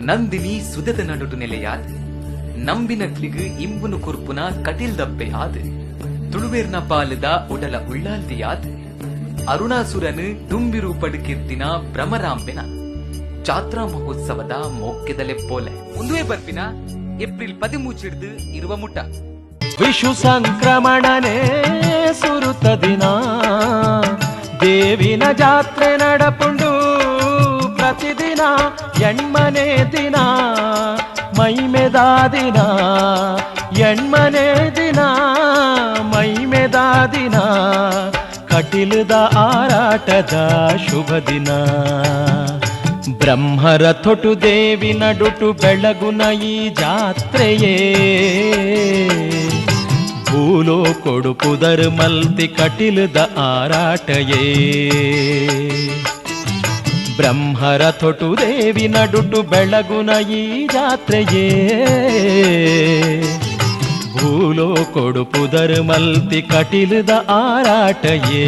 ನಂದಿನಿ ಸುದದ ನಡುಟು ನೆಲೆಯಾದ್ ನಂಬಿನಕ್ಲಿಗು ಇಂಬುನು ಕುರ್ಪುನ ಕಟಿಲ್ ದಪ್ಪೆ ಆದ್ ತುಳುವೇರ್ನ ಪಾಲದ ಉಡಲ ಉಳ್ಳಾಲ್ದಿಯಾದ್ ಅರುಣಾಸುರನು ದುಂಬಿರು ಪಡುಕಿರ್ತಿನ ಭ್ರಮರಾಂಬೆನ ಜಾತ್ರಾ ಮಹೋತ್ಸವದ ಮೊಕ್ಕೆದಲೆ ಪೋಲೆ ಒಂದುವೇ ಬರ್ಪಿನ ಏಪ್ರಿಲ್ 13 ಇರುವ ಮುಟ್ಟ ವಿಷು ಸಂಕ್ರಮಣನೆ ಸುರುತ ದಿನ ದೇವಿನ ಜಾತ್ರೆ ನಡಪುಂಡು ಪ್ರತಿದಿನ ಎಣ್ಮನೆ ದಿನ ಮೈಮೆದ ದಿನ ಎಣ್ಮನೆ ದಿನ ಮೈಮೆದ ದಿನ ಕಟಿಲದ ಆರಾಟದ ಶುಭ ದಿನ ಬ್ರಹ್ಮರ ತೊಟು ದೇವಿ ನಡುಟು ಬೆಳಗುನ ಈ ಜಾತ್ರೆಯೇ ಭೂಲೋ ಕೊಡುಪುದರ್ ಮಲ್ತಿ ಕಟಿಲದ ಆರಾಟಯೇ ಬ್ರಹ್ಮರ ತೊಟು ದೇವಿ ನಡುಟು ಬೆಳಗುನ ಈ ಜಾತ್ರೆಯೇ ಭೂಲೋ ಕೊಡುಪುದರ್ ಮಲ್ತಿ ಕಟಿಲದ ಆರಾಟಯೇ